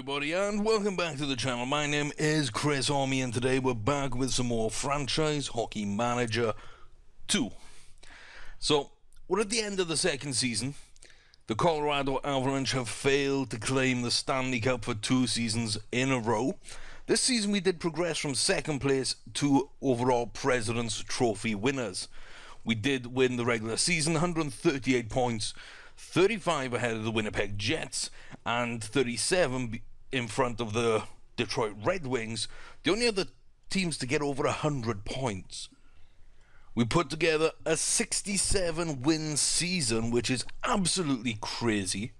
everybody, and welcome back to the channel. My name is Chris ORME, and today we're back with some more Franchise Hockey Manager 2. So, we're at the end of the second season. The Colorado Avalanche have failed to claim the Stanley Cup for 2 seasons in a row. This season we did progress from second place to overall President's Trophy winners. We did win the regular season, 138 points, 35 ahead of the Winnipeg Jets, and 37 in front of the Detroit Red Wings, the only other teams to get over 100 points. We put together a 67-win season, which is absolutely crazy.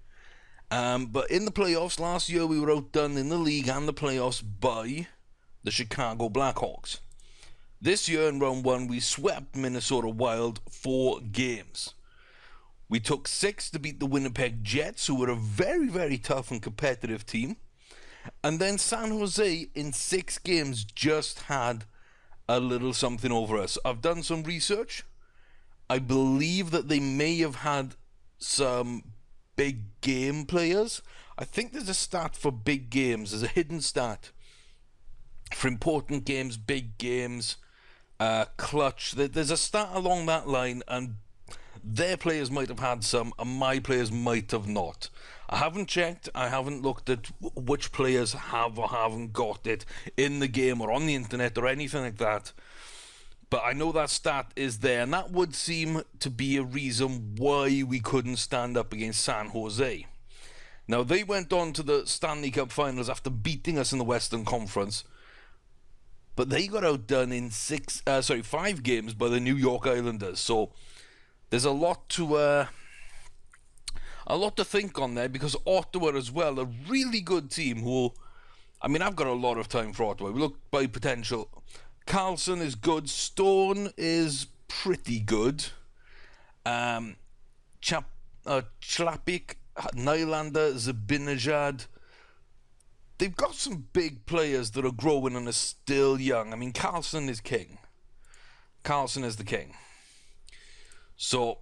But in the playoffs, last year we were outdone in the league and the playoffs by the Chicago Blackhawks. This year in round 1, we swept Minnesota Wild 4 games. We took 6 to beat the Winnipeg Jets, who were a very, very tough and competitive team. And then San Jose, in 6 games, just had a little something over us. I've done some research. I believe that they may have had some big game players. I think there's a stat for big games. There's a hidden stat for important games, big games, clutch. There's a stat along that line, and their players might have had some, and my players might have not. I haven't checked. I haven't looked at which players have or haven't got it in the game or on the internet or anything like that. But I know that stat is there, and that would seem to be a reason why we couldn't stand up against San Jose. Now, they went on to the Stanley Cup Finals after beating us in the Western Conference, but they got outdone in 5 games by the New York Islanders. So there's a lot to think on there, because Ottawa as well, a really good team who, I mean, I've got a lot of time for Ottawa. We look by potential. Carlson is good. Stone is pretty good. Chlapik, Nylander, Zabinajad. They've got some big players that are growing and are still young. I mean, Carlson is king. Carlson is the king. So,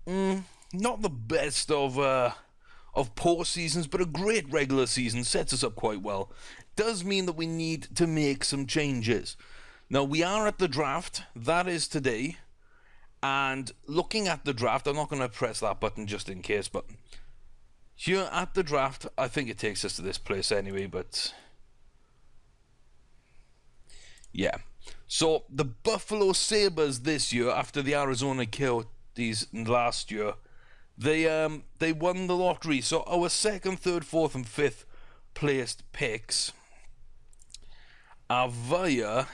not the best of poor seasons, but a great regular season sets us up quite well. Does mean that we need to make some changes. Now, we are at the draft. That is today. And looking at the draft, I'm not going to press that button just in case, but here at the draft, I think it takes us to this place anyway, but yeah. So, the Buffalo Sabres this year, after the Arizona Coyotes last year, they won the lottery. So, our 2nd, 3rd, 4th, and 5th placed picks are via,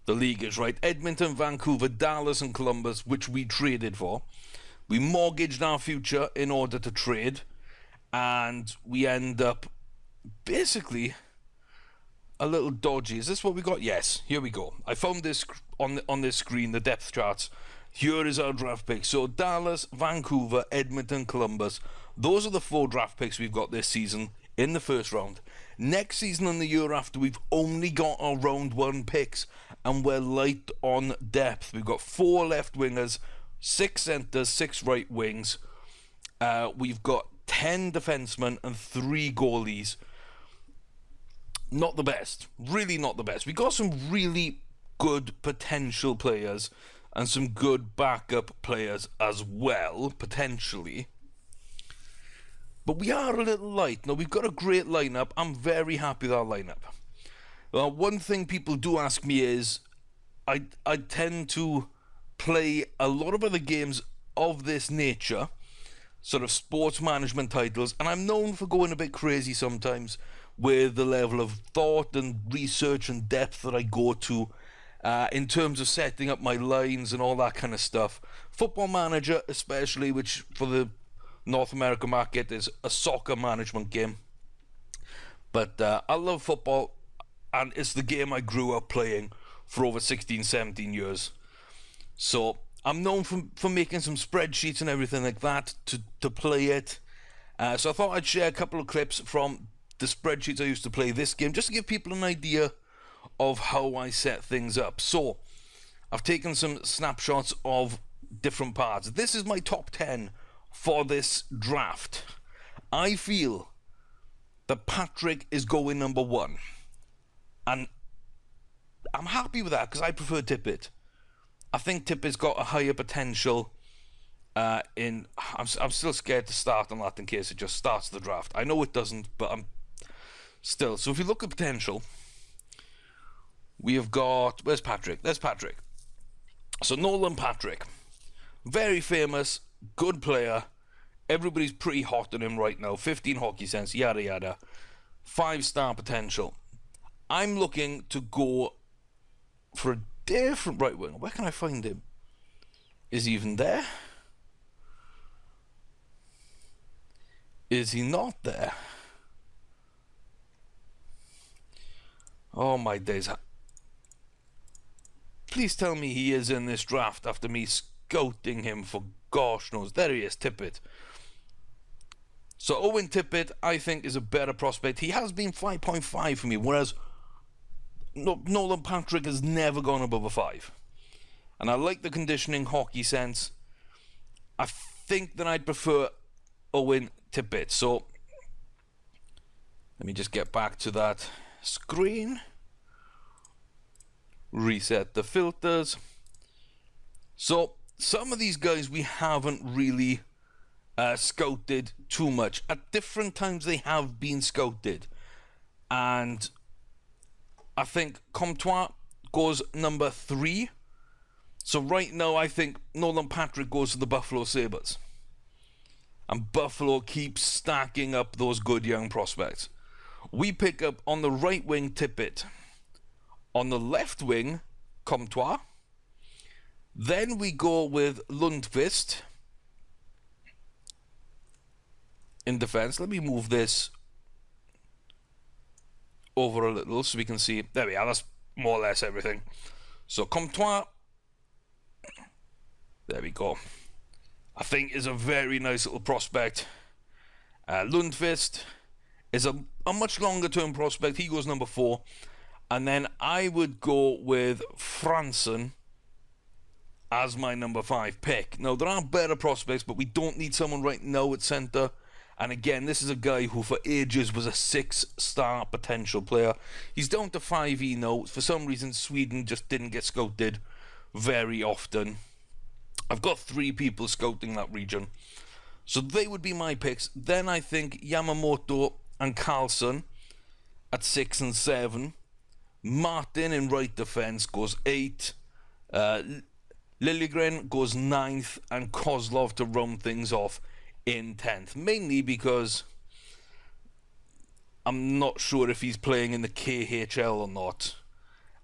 the league is right, Edmonton, Vancouver, Dallas, and Columbus, which we traded for. We mortgaged our future in order to trade, and we end up basically a little dodgy. Is this what we got? Yes, here we go. I found this on this screen, the depth charts. Here is our draft pick. So Dallas, Vancouver, Edmonton, Columbus. Those are the 4 draft picks we've got this season in the first round. Next season and the year after, we've only got our round 1 picks, and we're light on depth. We've got 4 left wingers, 6 centers, 6 right wings. We've got 10 defensemen and 3 goalies. Not the best. Really not the best. We got some really good potential players and some good backup players as well, potentially. But we are a little light. Now, we've got a great lineup. I'm very happy with our lineup. One thing people do ask me is, I tend to play a lot of other games of this nature, sort of sports management titles, and I'm known for going a bit crazy sometimes with the level of thought and research and depth that I go to in terms of setting up my lines and all that kind of stuff. Football Manager especially, which for the North American market is a soccer management game. But I love football, and it's the game I grew up playing for over 16, 17 years. So I'm known for making some spreadsheets and everything like that to play it. So I thought I'd share a couple of clips from the spreadsheets I used to play this game, just to give people an idea of how I set things up. So I've taken some snapshots of different parts. This is my top 10 for this draft. I feel that Patrick is going number 1. And I'm happy with that because I prefer Tippett. I think Tippett's got a higher potential I'm still scared to start on that in case it just starts the draft. I know it doesn't, but I'm still. So if you look at potential, we have got... Where's Patrick? There's Patrick. So Nolan Patrick. Very famous, good player. Everybody's pretty hot on him right now. 15 hockey sense, yada yada. 5-star potential. I'm looking to go for a different right wing. Where can I find him? Is he even there? Is he not there? Oh my days. Please tell me he is in this draft after me scouting him for gosh knows. There he is, Tippett. So Owen Tippett, I think, is a better prospect. He has been 5.5 for me, whereas Nolan Patrick has never gone above a 5. And I like the conditioning, hockey sense. I think that I'd prefer Owen Tippett. So let me just get back to that screen. Reset the filters. So some of these guys we haven't really scouted too much. At different times they have been scouted. And I think Comtois goes number 3. So right now I think Nolan Patrick goes to the Buffalo Sabres. And Buffalo keeps stacking up those good young prospects. We pick up on the right wing Tippett. On the left wing, Comtois. Then we go with Lundqvist in defense. Let me move this over a little so we can see. There we are. That's more or less everything. So Comtois, there we go. I think is a very nice little prospect. Lundqvist is a much longer term prospect. He goes number 4. And then I would go with Franson as my number 5 pick. Now, there are better prospects, but we don't need someone right now at centre. And again, this is a guy who for ages was a 6-star potential player. He's down to 5E now. For some reason, Sweden just didn't get scouted very often. I've got 3 people scouting that region. So they would be my picks. Then I think Yamamoto and Carlson at 6 and 7. Martin in right defense goes 8. Liljegren goes 9th. And Kozlov to round things off in 10th. Mainly because I'm not sure if he's playing in the KHL or not.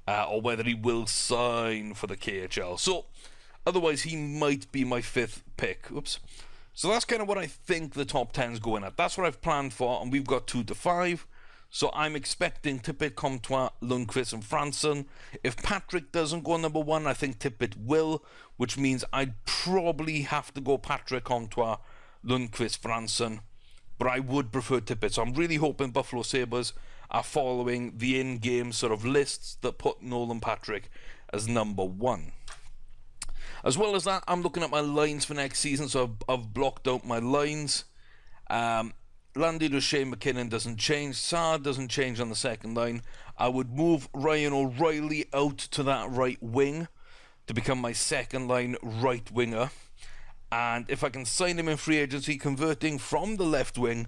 Or whether he will sign for the KHL. So, otherwise he might be my 5th pick. Oops. So that's kind of what I think the top 10's going at. That's what I've planned for. And we've got 2 to 5. So I'm expecting Tippett, Comtois, Lundqvist and Franson. If Patrick doesn't go number 1, I think Tippett will, which means I'd probably have to go Patrick, Comtois, Lundqvist, Franson. But I would prefer Tippett. So I'm really hoping Buffalo Sabres are following the in-game sort of lists that put Nolan Patrick as number 1. As well as that, I'm looking at my lines for next season. So I've blocked out my lines. Landy Duchesne McKinnon doesn't change. Saad doesn't change on the second line. I would move Ryan O'Reilly out to that right wing to become my second line right winger. And if I can sign him in free agency, converting from the left wing,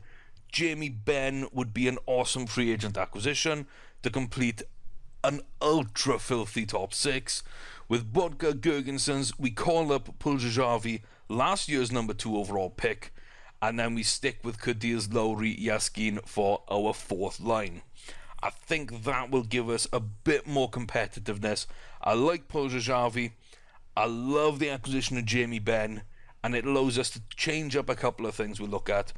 Jamie Benn would be an awesome free agent acquisition to complete an ultra filthy top 6. With Bodka Gergensons, we call up Puljajavi, last year's number 2 overall pick. And then we stick with Kadir's Lowry Yaskin for our 4th line. I think that will give us a bit more competitiveness. I like Puljajavi. I love the acquisition of Jamie Benn. And it allows us to change up a couple of things we look at.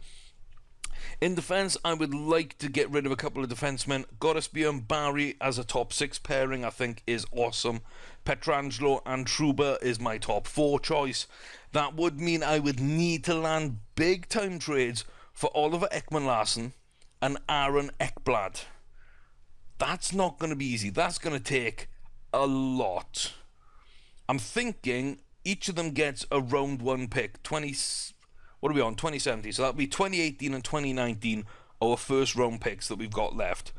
In defence, I would like to get rid of a couple of defensemen. Gottesby and Barry as a top 6 pairing I think is awesome. Petrangelo and Truba is my top 4 choice. That would mean I would need to land big time trades for Oliver Ekman-Larsson and Aaron Ekblad. That's not going to be easy. That's going to take a lot. I'm thinking each of them gets a round 1 pick. What are we on? 2070. So that'll be 2018 and 2019 our first round picks that we've got left,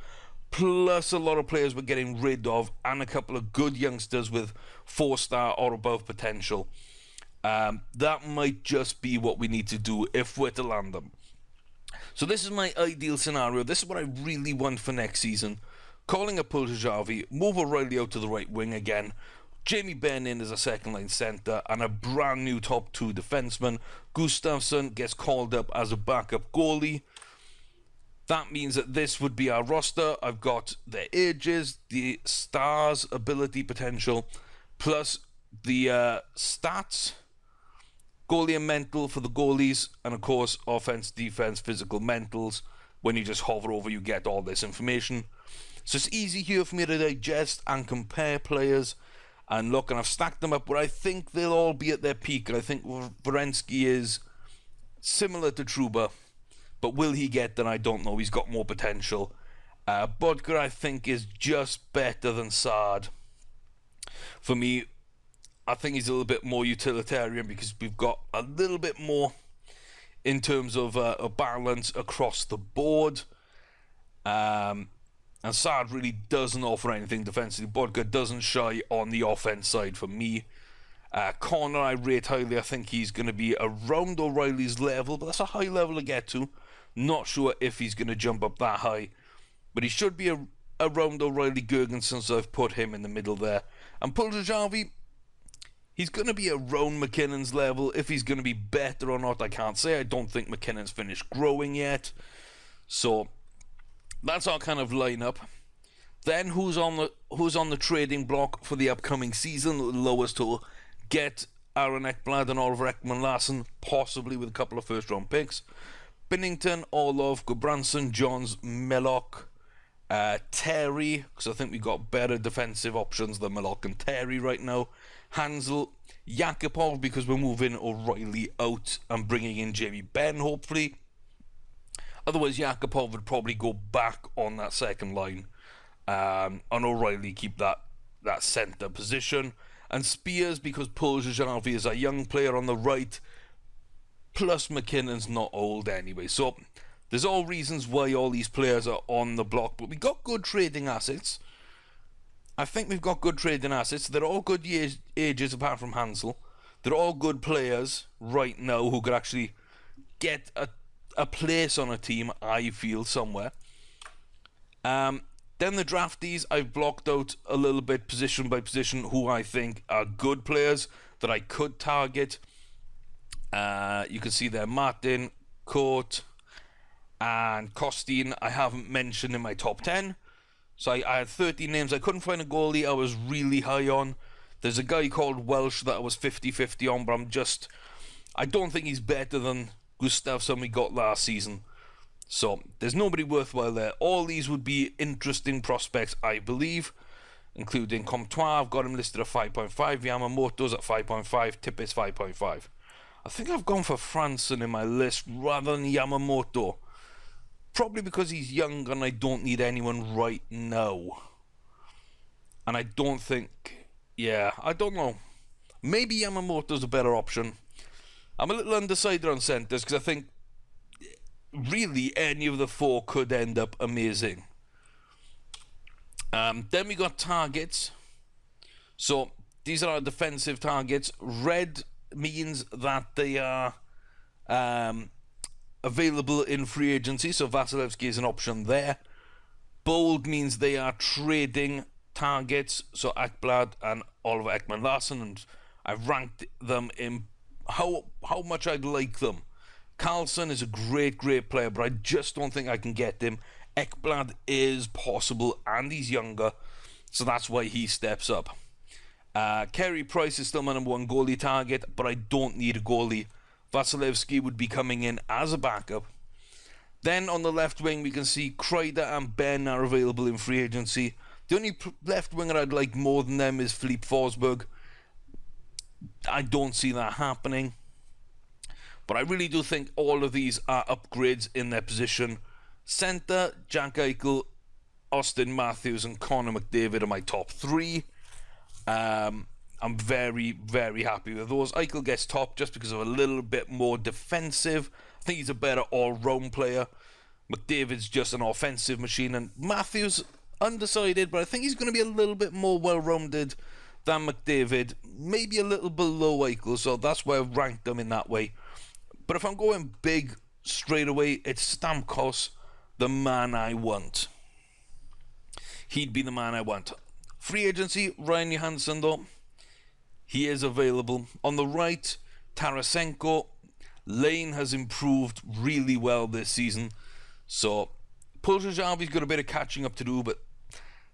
plus a lot of players we're getting rid of, and a couple of good youngsters with 4-star or above potential. That might just be what we need to do if we're to land them. So this is my ideal scenario. This is what I really want for next season. Calling up Puljajavi, move O'Reilly out to the right wing again, Jamie Benn in as a second line centre, and a brand new top 2 defenseman. Gustafsson gets called up as a backup goalie. That means that this would be our roster. I've got their ages, the stars, ability potential, plus the stats, goalie and mental for the goalies, and of course offense, defense, physical, mentals. When you just hover over, you get all this information. So it's easy here for me to digest and compare players and look, and I've stacked them up where I think they'll all be at their peak, and I think Werenski is similar to Trouba, but will he get there? I don't know. He's got more potential. Bodker, I think, is just better than Saad. For me, I think he's a little bit more utilitarian because we've got a little bit more in terms of a balance across the board. And Saad really doesn't offer anything defensively. Bodker doesn't shy on the offense side for me. Connor, I rate highly. I think he's going to be around O'Reilly's level, but that's a high level to get to. Not sure if he's going to jump up that high, but he should be around O'Reilly Gergensen, so I've put him in the middle there. And Puljajavi, he's going to be around McKinnon's level. If he's going to be better or not, I can't say. I don't think McKinnon's finished growing yet. So that's our kind of lineup. Then who's on the trading block for the upcoming season? Allow us to get Aaron Ekblad and Oliver Ekman-Larsson, possibly with a couple of first-round picks. Binnington, Orlov, Gudbranson, Johns, Mellock, Terry, because I think we've got better defensive options than Mellock and Terry right now. Hansel, Yakupov, because we're moving O'Reilly out and bringing in Jamie Benn, hopefully. Otherwise, Yakupov would probably go back on that second line. And O'Reilly keep that centre position. And Spears, because Puljajavi is a young player on the right, plus McKinnon's not old anyway. So there's all reasons why all these players are on the block. But we got good trading assets. I think we've got good trading assets. They're all good ages apart from Hansel. They're all good players right now who could actually get a place on a team, I feel, somewhere. Then the draftees, I've blocked out a little bit position by position who I think are good players that I could target. You can see there Martin, Court, and Costin I haven't mentioned in my top 10. So I had 13 names. I couldn't find a goalie I was really high on. There's a guy called Welsh that I was 50-50 on, but I don't think he's better than Gustafsson we got last season. So there's nobody worthwhile there. All these would be interesting prospects, I believe, including Comtois. I've got him listed at 5.5. Yamamoto's at 5.5. Tippet's 5.5. I think I've gone for Franson in my list rather than Yamamoto. Probably because he's young and I don't need anyone right now. And I don't think... Yeah, I don't know. Maybe Yamamoto's a better option. I'm a little undecided on centres because I think really any of the four could end up amazing. Then we got targets. So these are our defensive targets. Red means that they are available in free agency, so Vasilevsky is an option there. Bold means they are trading targets, so Ekblad and Oliver Ekman-Larsson, and I've ranked them in how much I'd like them. Carlson is a great player, but I just don't think I can get him. Ekblad is possible, and he's younger, so that's why he steps up. Carey Price is still my number one goalie target, but I don't need a goalie. Vasilevsky would be coming in as a backup. Then on the left wing, we can see Kreider and Ben are available in free agency. The only left winger I'd like more than them is Philippe Forsberg. I don't see that happening. But I really do think all of these are upgrades in their position. Centre, Jack Eichel, Austin Matthews and Connor McDavid are my top three. I'm very happy with those. Eichel gets top just because of a little bit more defensive. I think he's a better all-round player. McDavid's just an offensive machine, and Matthews undecided, but I think he's going to be a little bit more well-rounded than McDavid, maybe a little below Eichel, so that's why I've ranked them in that way. But if I'm going big straight away, it's Stamkos, the man I want. He'd be the man I want. Free agency, Ryan Johansson, though. He is available. On the right, Tarasenko. Lane has improved really well this season. So, Puljujarvi's got a bit of catching up to do, but,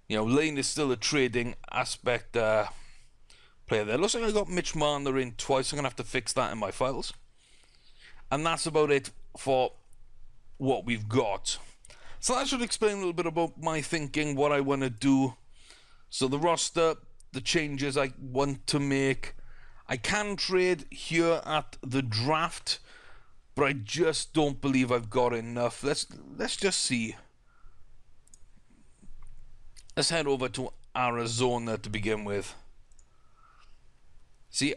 Lane is still a trading aspect player there. Looks like I got Mitch Marner in twice. I'm going to have to fix that in my files. And that's about it for what we've got. So that should explain a little bit about my thinking, what I want to do. So the roster, the changes I want to make. I can trade here at the draft, but I just don't believe I've got enough. Let's just see. Let's head over to Arizona to begin with. See,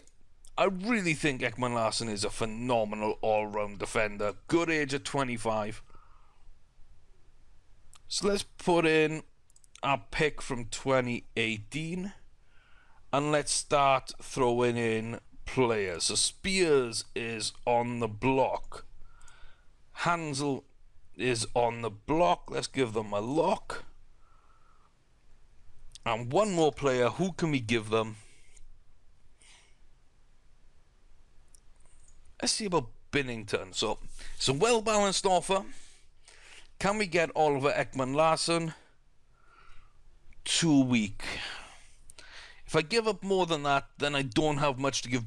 I really think Ekman Larsson is a phenomenal all-round defender. Good age at 25. So let's put in our pick from 2018. And let's start throwing in players. So Spears is on the block. Hansel is on the block. Let's give them a lock. And one more player. Who can we give them? Let's see about Binnington. So it's a well-balanced offer. Can we get Oliver Ekman-Larsson? Too weak. If I give up more than that, then I don't have much to give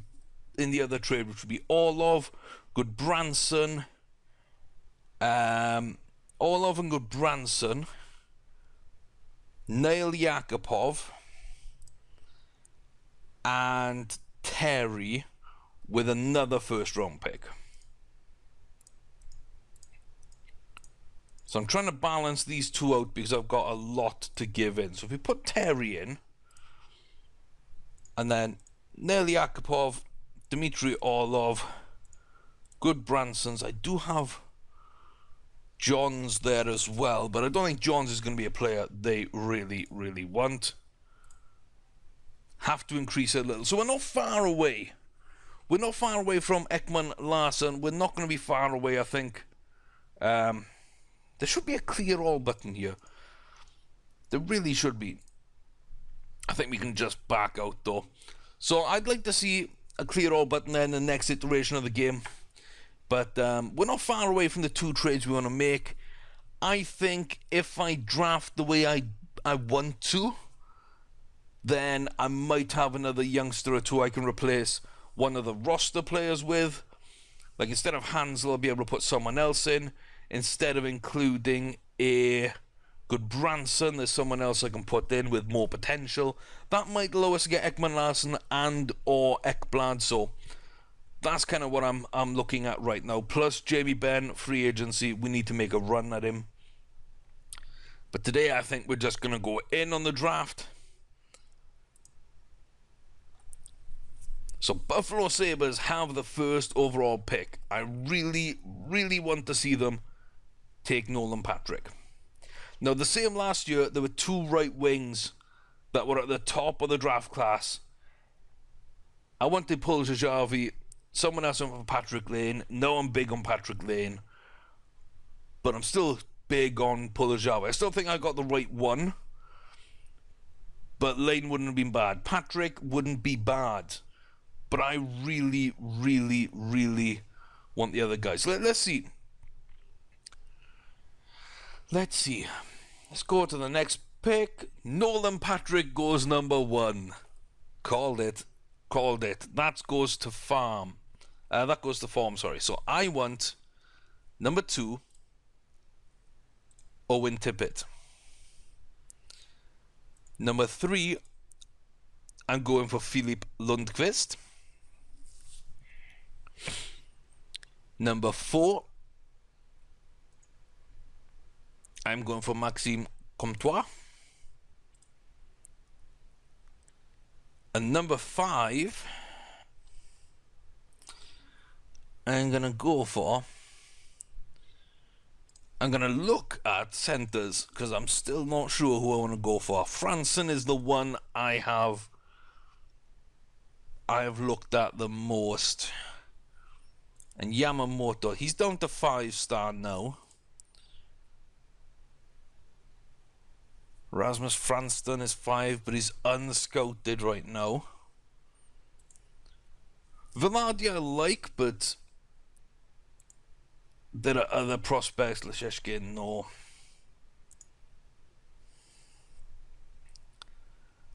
in the other trade, which would be Orlov, Goodbranson, Orlov and Goodbranson, Nail Yakupov, and Terry with another first-round pick. So I'm trying to balance these two out because I've got a lot to give in. So if we put Terry in, and then Nail Yakupov, Dmitry Orlov, Goodbransons. I do have Johns there as well, but I don't think Johns is going to be a player they really, really want. Have to increase it a little. So we're not far away. We're not far away from Ekman-Larsson. We're not going to be far away, I think. There should be a clear all button here. There really should be. I think we can just back out though. So I'd like to see a clear all button then in the next iteration of the game. But we're not far away from the two trades we want to make. I think if I draft the way I want to, then I might have another youngster or two I can replace one of the roster players with. Like instead of Hansel, I'll be able to put someone else in. Instead of including a Goodbranson, there's someone else I can put in with more potential. That might allow us to get Ekman-Larsson and or Ekblad, so that's kind of what I'm looking at right now. Plus Jamie Benn, free agency, we need to make a run at him. But today I think we're just going to go in on the draft. So Buffalo Sabres have the first overall pick. I really, really want to see them take Nolan Patrick. Now, the same last year, there were two right wings that were at the top of the draft class. I wanted Puljujarvi. Someone else went for Patrick Lane. Now I'm big on Patrick Lane. But I'm still big on Puljujarvi. I still think I got the right one. But Lane wouldn't have been bad. Patrick wouldn't be bad. But I really, really, really want the other guys. So let's see. Let's see. Let's go to the next pick. Nolan Patrick goes number 1. Called it. Called it. That goes to farm. That goes to farm, sorry. So I want number 2, Owen Tippett. Number 3, I'm going for Philip Lundqvist. Number 4, I'm going for Maxime Comtois. And number 5, I'm going to go for I'm going to look at centres because I'm still not sure who I want to go for. Franson is the one I have looked at the most. And Yamamoto, he's down to 5-star now. Rasmus Fransson is 5, but he's unscouted right now. Velarde I like, but there are other prospects. Lesheshkin, no.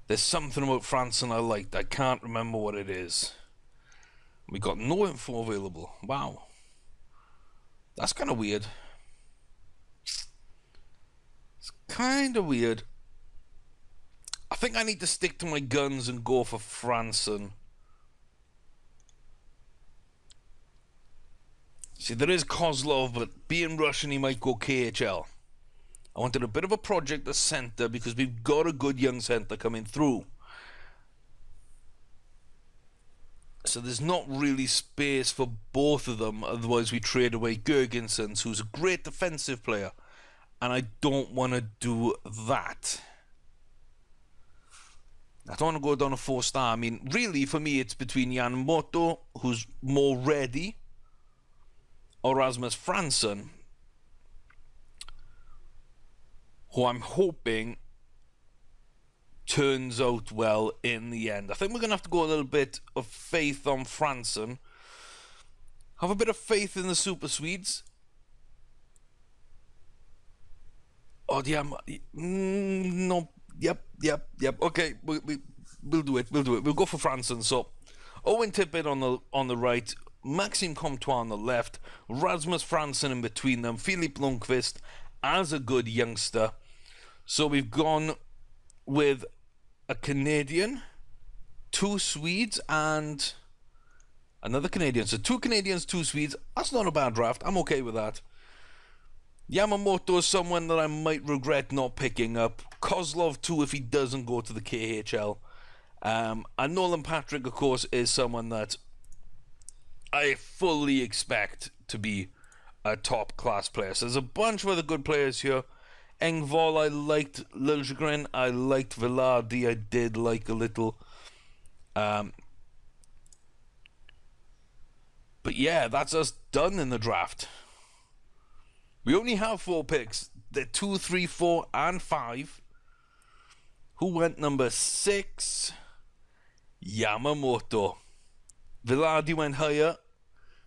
There's something about Fransson I liked. I can't remember what it is. We got no info available. Wow. That's kind of weird. It's kind of weird. I think I need to stick to my guns and go for Fransson. See, there is Kozlov, but being Russian, he might go KHL. I wanted a bit of a project at centre because we've got a good young centre coming through. So there's not really space for both of them, otherwise we trade away Gergensons, who's a great defensive player. And I don't want to do that. I don't want to go down a 4-star. I mean, really, for me, it's between Yamamoto, who's more ready, or Rasmus Fransson, who I'm hoping turns out well in the end. I think we're going to have to go a little bit of faith on Fransson. Have a bit of faith in the Super Swedes. Oh, yeah. No. Yep. Okay, we'll do it. We'll go for Fransson. So, Owen Tippett on the right, Maxime Comtois on the left, Rasmus Fransson in between them, Philippe Lundqvist as a good youngster. So we've gone with a Canadian, 2 Swedes, and another Canadian. So 2 Canadians, 2 Swedes. That's not a bad draft. I'm okay with that. Yamamoto is someone that I might regret not picking up. Kozlov too if he doesn't go to the KHL. And Nolan Patrick, of course, is someone that I fully expect to be a top-class player. So there's a bunch of other good players here. Engvall, I liked. Liljegren, I liked. Velarde, I did like a little. But yeah, that's us done in the draft. We only have 4 picks. The 2, 3, 4, and 5. Who went number 6? Yamamoto. Velarde went higher.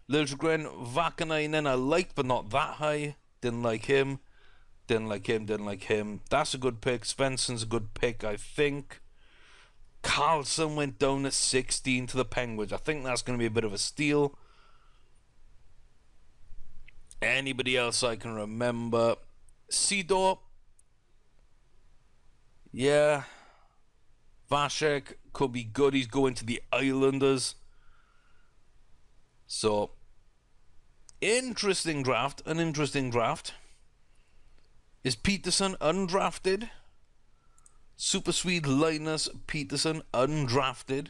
Liljegren, Vakanainen I liked, but not that high. Didn't like him. Didn't like him. That's a good pick. Svensson's a good pick, I think. Carlson went down at 16 to the Penguins. I think that's going to be a bit of a steal. Anybody else I can remember? Sidor. Yeah. Vasek could be good. He's going to the Islanders. So, interesting draft. An interesting draft. Is Peterson undrafted? Super Swede Linus Peterson undrafted.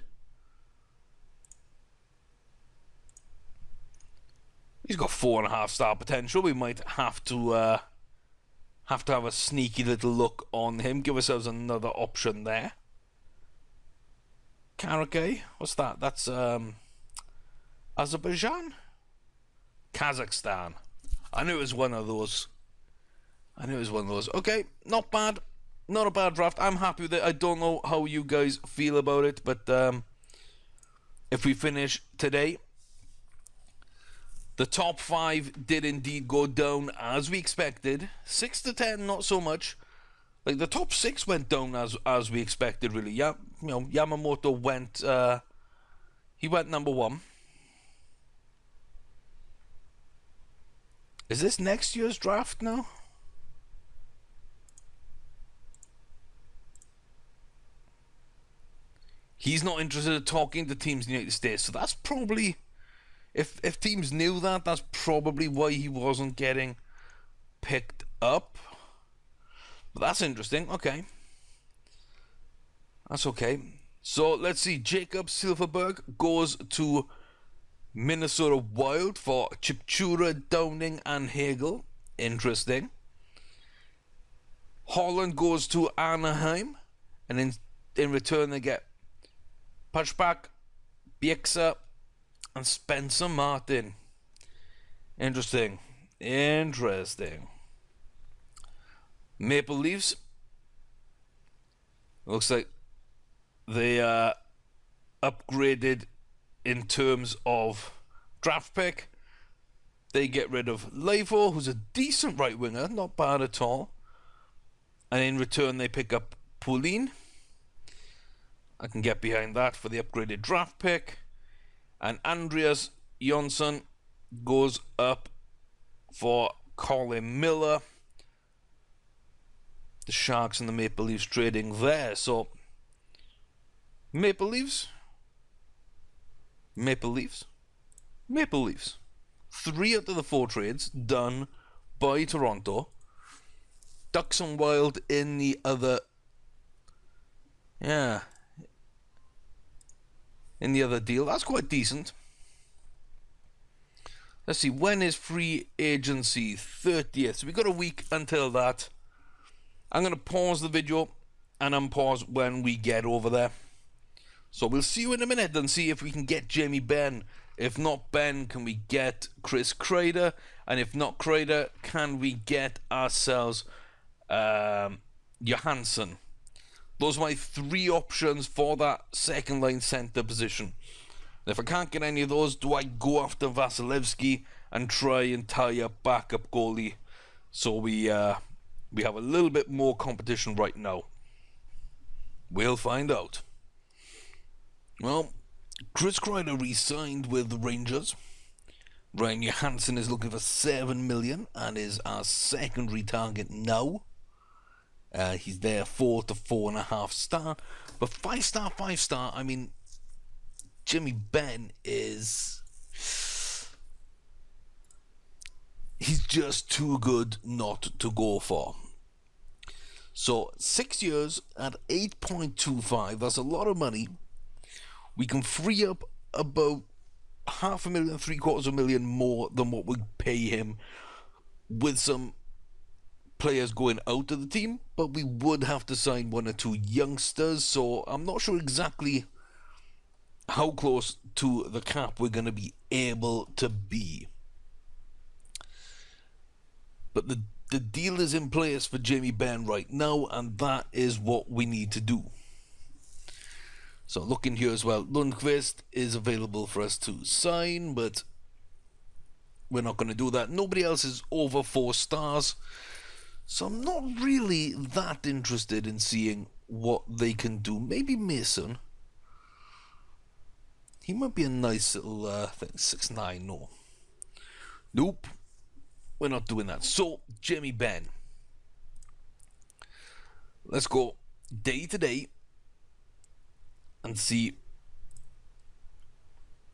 He's got 4.5-star potential. We might have to have a sneaky little look on him. Give ourselves another option there. Karake, what's that? That's Azerbaijan? Kazakhstan. I knew it was one of those. Okay, not bad. Not a bad draft. I'm happy with it. I don't know how you guys feel about it, but if we finish today, the top 5 did indeed go down as we expected. 6 to 10, not so much. Like the top 6 went down as we expected, really. Yeah, you know, Yamamoto went. He went number 1. Is this next year's draft now? He's not interested in talking to teams in the United States, so that's probably, if teams knew that, that's probably why he wasn't getting picked up. But that's interesting. Okay. That's okay. So let's see. Jacob Silverberg goes to Minnesota Wild for Chipchura, Downing, and Hagel. Interesting. Holland goes to Anaheim, and in return they get Pushback, Bieksa, and Spencer Martin. Interesting. Maple Leafs. Looks like they upgraded in terms of draft pick. They get rid of Leifo, who's a decent right winger, not bad at all. And in return, they pick up Poulin. I can get behind that for the upgraded draft pick. And Andreas Jonsson goes up for Colin Miller. The Sharks and the Maple Leafs trading there. So, Maple Leafs. 3 out of the 4 trades done by Toronto. Ducks and Wild in the other. Yeah. In the other deal. That's quite decent. Let's see. When is free agency? 30th. So we've got a week until that. I'm going to pause the video and unpause when we get over there. So we'll see you in a minute and see if we can get Jamie Benn. If not Benn, can we get Chris Kreider? And if not Kreider, can we get ourselves Johansson? Those are my 3 options for that second line centre position. And if I can't get any of those, do I go after Vasilevsky and try and tie up backup goalie so we have a little bit more competition right now? We'll find out. Well, Chris Kreider re-signed with the Rangers. Ryan Johansson is looking for $7 million and is our secondary target now. He's there 4 to 4.5 star, but 5 star. I mean, Jimmy Benn he's just too good not to go for. So 6 years at 8.25. That's a lot of money. We can free up about $500,000, $750,000 more than what we pay him with some players going out of the team, but we would have to sign 1 or 2 youngsters, so I'm not sure exactly how close to the cap we're going to be able to be. But the deal is in place for Jamie Benn right now, and that is what we need to do. So looking here as well, Lundqvist is available for us to sign, but we're not going to do that. Nobody else is over 4 stars, so I'm not really that interested in seeing what they can do. Maybe Mason. He might be a nice little thing. 6'9", no. Nope. We're not doing that. So, Jamie Benn. Let's go day to day and see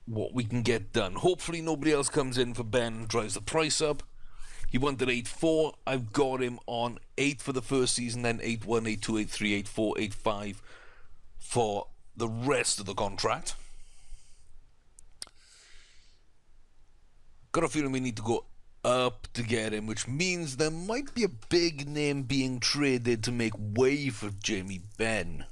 what we can get done. Hopefully nobody else comes in for Ben and drives the price up. He wanted 8.4. I've got him on 8 for the first season, then 8.1, 8.2, 8.3, 8.4, 8.5 for the rest of the contract. Got a feeling we need to go up to get him, which means there might be a big name being traded to make way for Jamie Benn.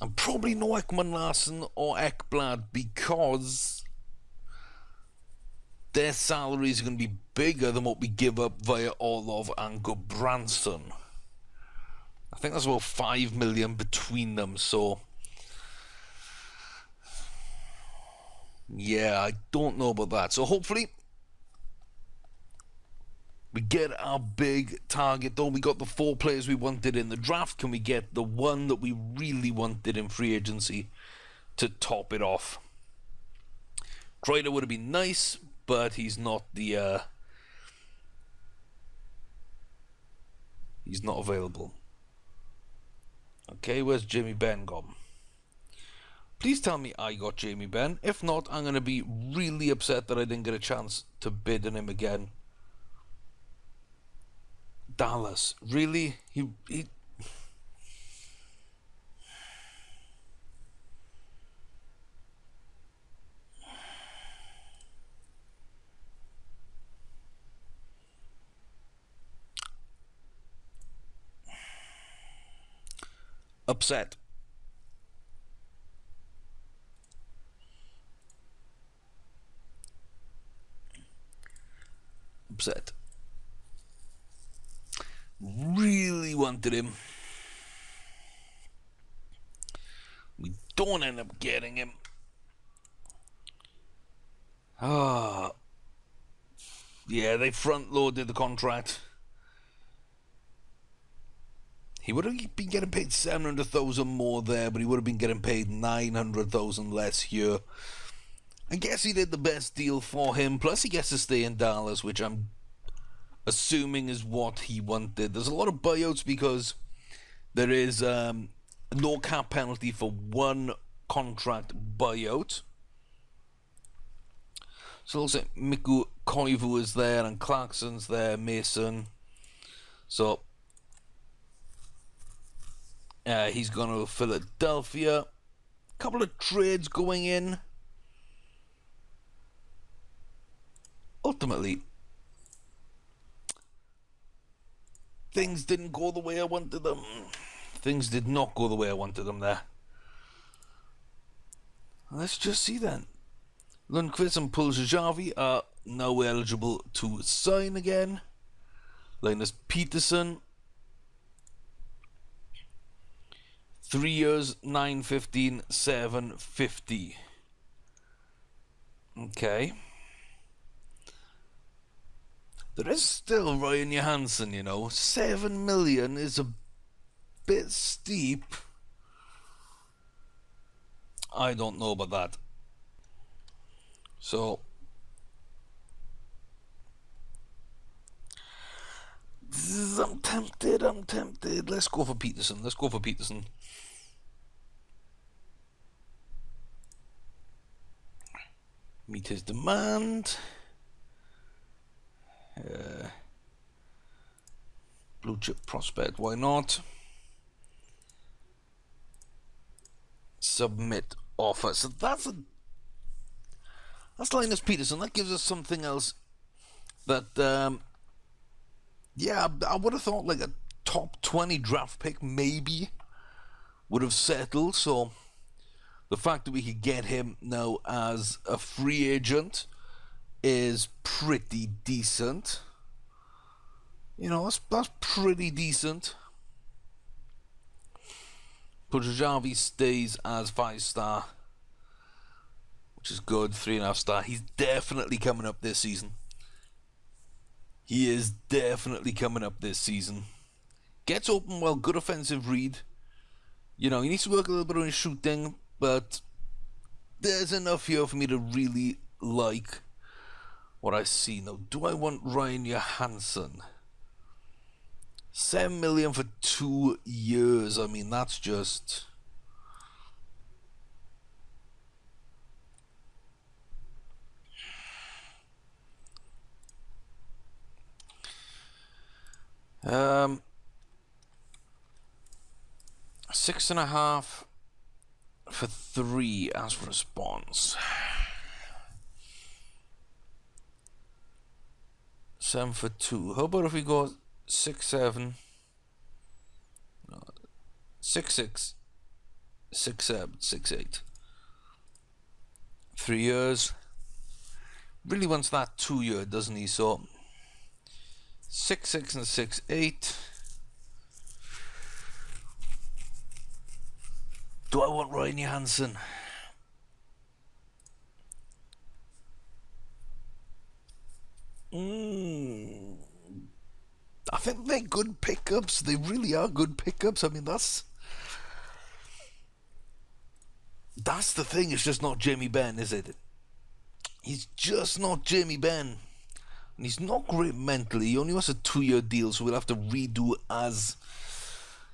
And probably no Ekman Larsson or Ekblad, because their salaries are going to be bigger than what we give up via Orlov and Gobransson. I think that's about $5 million between them, so yeah, I don't know about that. So hopefully we get our big target, though. We got the 4 players we wanted in the draft. Can we get the one that we really wanted in free agency to top it off? Kreider would have been nice, but he's not the he's not available. Okay, where's Jamie Benn gone? Please tell me I got Jamie Benn. If not, I'm going to be really upset that I didn't get a chance to bid on him again. Dallas, really? He Upset. Upset. Really wanted him. We don't end up getting him. Ah. Yeah, they front-loaded the contract. He would have been getting paid 700,000 more there, but he would have been getting paid 900,000 less here. I guess he did the best deal for him. Plus, he gets to stay in Dallas, which I'm assuming is what he wanted. There's a lot of buyouts because there is no cap penalty for one contract buyout. So it looks like Miku Koivu is there and Clarkson's there, Mason. So he's going to Philadelphia. Couple of trades going in. Ultimately, things didn't go the way I wanted them. Things did not go the way I wanted them there. Let's just see then. Lundqvist and Puljajavi are now eligible to sign again. Linus Peterson, 3 years, 915, 750. Okay. There is still Ryan Johansson, you know. 7 million is a bit steep. I don't know about that. So I'm tempted. Let's go for Peterson. Meet his demand. Blue chip prospect, why not? Submit offer. So that's Linus Peterson. That gives us something else that yeah, I would have thought like a top 20 draft pick maybe would have settled. So the fact that we could get him now as a free agent is pretty decent. You know, that's pretty decent. Pujajavi stays as 5-star, which is good. 3.5 star. He's definitely coming up this season. He is definitely coming up this season. Gets open well, good offensive read. You know, he needs to work a little bit on his shooting, but there's enough here for me to really like what I see. Now, do I want Ryan Johansson? 7 million for 2 years. I mean, that's just... $6.5 for 3 as response. 7 for 2. How about if we go 6-7, 6-6, 6-7, 6-8. 3 years. Really wants that 2 year, doesn't he? So 6-6 and 6-8. Do I want Ryan Johansson? I think they're good pickups. They really are good pickups. I mean, that's the thing. It's just not Jamie Benn, is it? He's just not Jamie Benn. And he's not great mentally. He only wants a 2 year deal, so we'll have to redo as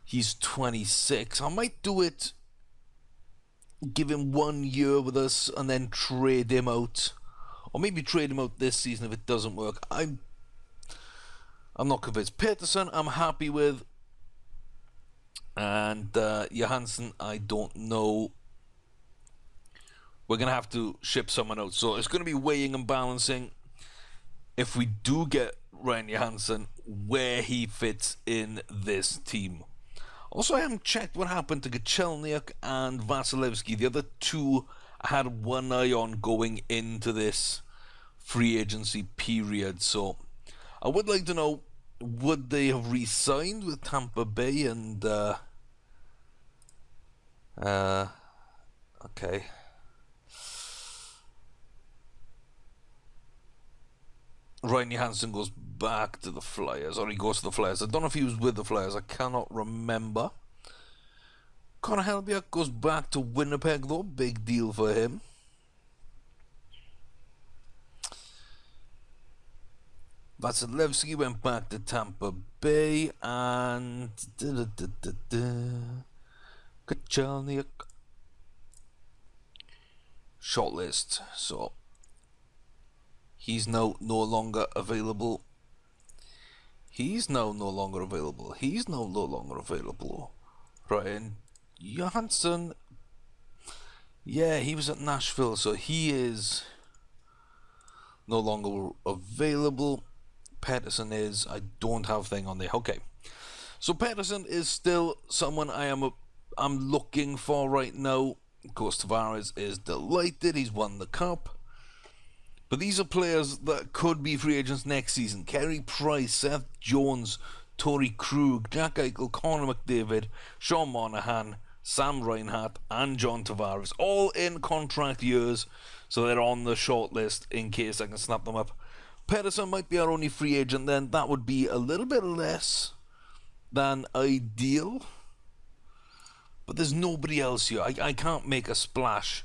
he's 26. I might do it, give him 1 year with us, and then trade him out. Or maybe trade him out this season if it doesn't work. I'm not convinced. Peterson, I'm happy with. And Johansson, I don't know. We're going to have to ship someone out. So it's going to be weighing and balancing. If we do get Ryan Johansson, where he fits in this team. Also, I haven't checked what happened to Kachelniak and Vasilevsky. The other two I had one eye on going into this free agency period. So I would like to know, would they have re-signed with Tampa Bay? And okay. Ryan Johansson goes back to the Flyers, or he goes to the Flyers. I don't know if he was with the Flyers. I cannot remember. Connor Helbiak goes back to Winnipeg, though. Big deal for him. Vasilevsky went back to Tampa Bay, and Kachelniak shortlist. So he's now no longer available. He's now no longer available. He's now no longer available. Ryan Johansson. Yeah, he was at Nashville, so he is no longer available. Pettersson is. I don't have thing on there. Okay. So Pettersson is still someone I'm looking for right now. Of course, Tavares is delighted. He's won the cup. But these are players that could be free agents next season. Carey Price, Seth Jones, Torrey Krug, Jack Eichel, Connor McDavid, Sean Monahan, Sam Reinhart, and John Tavares. All in contract years, so they're on the short list in case I can snap them up. Pettersson might be our only free agent then. That would be a little bit less than ideal. But there's nobody else here. I can't make a splash.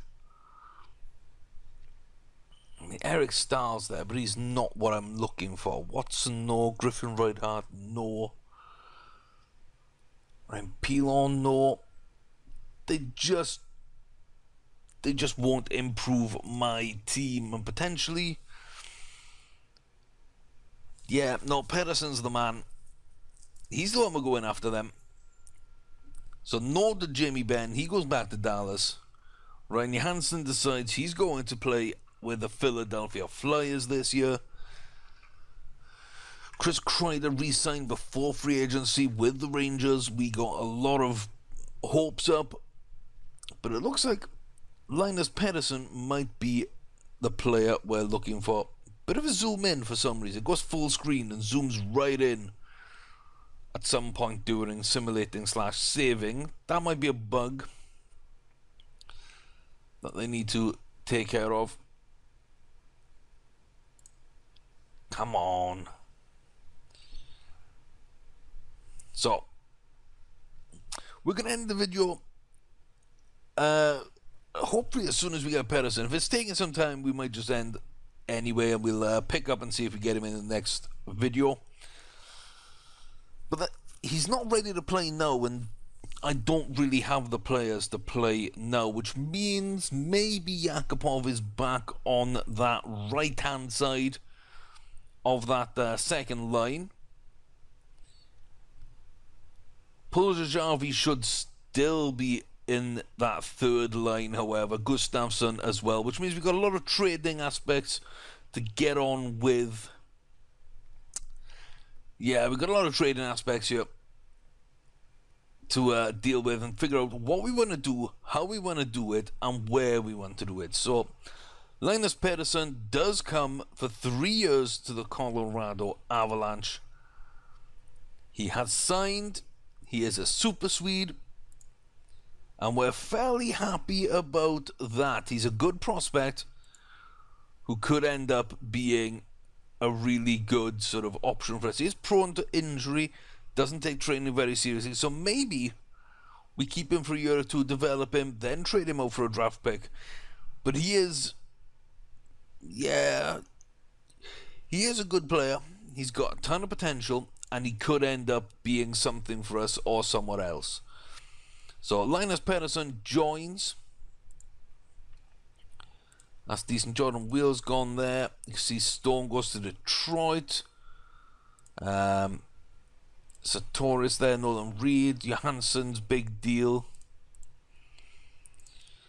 I mean, Eric Starr's there, but he's not what I'm looking for. Watson, no. Griffin Reinhardt, no. Ryan Pilon, no. They just won't improve my team, and potentially, yeah, no, Pettersson's the man. He's the one we're going after them. So no to Jamie Benn. He goes back to Dallas. Ryan Johansson decides he's going to play with the Philadelphia Flyers this year. Chris Kreider re-signed before free agency with the Rangers. We got a lot of hopes up, but it looks like Linus Pettersson might be the player we're looking for. Bit of a zoom in for some reason. It goes full screen and zooms right in at some point during simulating/saving. That might be a bug that they need to take care of. Come on. So we're going to end the video hopefully as soon as we get Pettersson. If it's taking some time, we might just end anyway, and we'll pick up and see if we get him in the next video. But he's not ready to play now, and I don't really have the players to play now, which means maybe Yakupov is back on that right-hand side of that second line. Puljujarvi should still be in that third line, however. Gustafsson as well, which means we've got a lot of trading aspects to get on with. Yeah, we've got a lot of trading aspects here to deal with and figure out what we want to do, how we want to do it, and where we want to do it. So Linus Pettersson does come for 3 years to the Colorado Avalanche. He has signed. He is a super Swede, and we're fairly happy about that. He's a good prospect who could end up being a really good sort of option for us. He is prone to injury, doesn't take training very seriously, so maybe we keep him for a year or two, develop him, then trade him out for a draft pick. But he is a good player. He's got a ton of potential, and he could end up being something for us or somewhere else. So Linus Pettersson joins. That's decent. Jordan Wheel's gone there. You can see Stone goes to Detroit. Sartoris there, Nolan Reed, Johansson's big deal.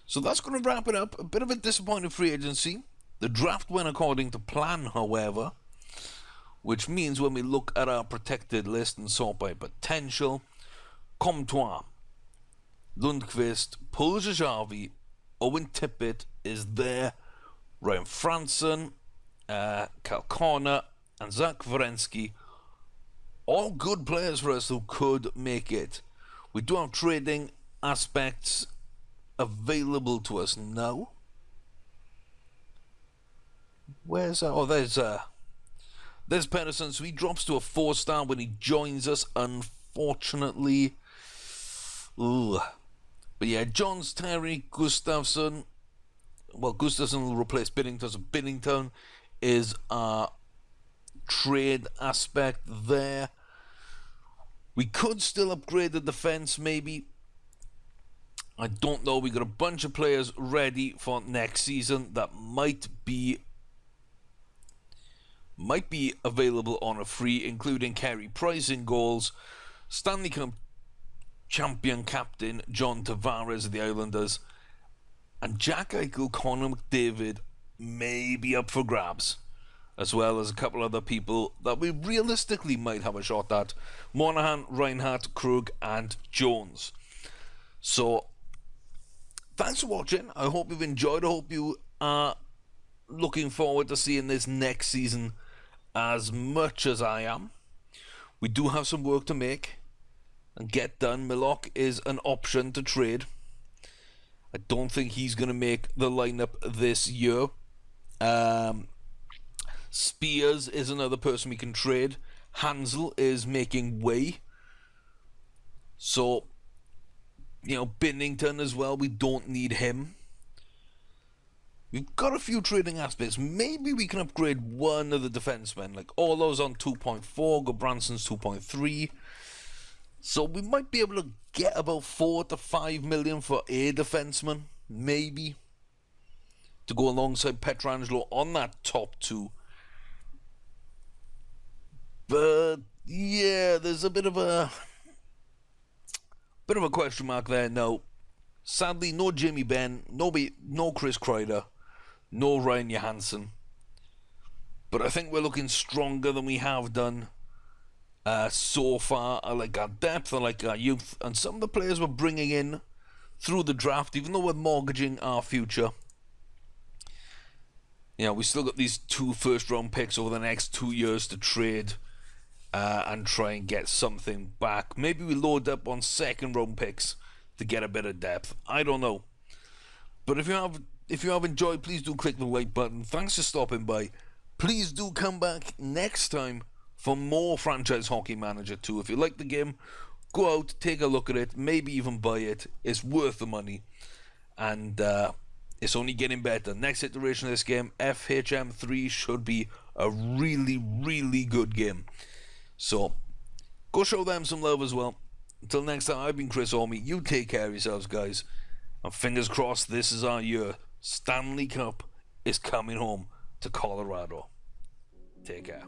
So that's going to wrap it up. A bit of a disappointing free agency. The draft went according to plan, however, which means when we look at our protected list and sort by potential, Comtois, Lundqvist, Puljajavi, Owen Tippett is there, Ryan Franson, Cal Connor, and Zach Wierenski. All good players for us who could make it. We do have trading aspects available to us now. Where's there's Pedersen. So he drops to a 4-star when he joins us, unfortunately. Ooh. But yeah, Johns, Terry, Gustafsson. Well, Gustafsson will replace Binnington, so Binnington is our trade aspect there. We could still upgrade the defense, maybe. I don't know. We got a bunch of players ready for next season that might be available on a free, including Carey Price in goals, Stanley Cup champion captain John Tavares of the Islanders, and Jack Eichel, Connor McDavid may be up for grabs, as well as a couple other people that we realistically might have a shot at: Monahan, Reinhardt, Krug, and Jones. So thanks for watching. I hope you've enjoyed. I hope you are looking forward to seeing this next season as much as I am. We do have some work to make and get done. Milok is an option to trade. I don't think he's going to make the lineup this year. Spears is another person we can trade. Hansel is making way. So, Binnington as well. We don't need him. We've got a few trading aspects. Maybe we can upgrade one of the defensemen. Like all those on 2.4, Gobranson's 2.3. So we might be able to get about 4 to 5 million for a defenseman, maybe, to go alongside Pietrangelo on that top 2. But yeah, there's a bit of a question mark there. No, sadly, no Jimmy Benn, no Chris Kreider, no Ryan Johansson. But I think we're looking stronger than we have done so far. I like our depth, I like our youth, and some of the players we're bringing in through the draft, even though we're mortgaging our future. We still got these 2 first-round picks over the next 2 years to trade and try and get something back. Maybe we load up on second-round picks to get a bit of depth. I don't know. But if you have enjoyed, please do click the like button. Thanks for stopping by. Please do come back next time for more Franchise Hockey Manager 2. If you like the game, go out, take a look at it, maybe even buy it. It's worth the money. And it's only getting better. Next iteration of this game, FHM3, should be a really, really good game. So, go show them some love as well. Until next time, I've been Chris ORME. You take care of yourselves, guys. And fingers crossed, this is our year. Stanley Cup is coming home to Colorado. Take care.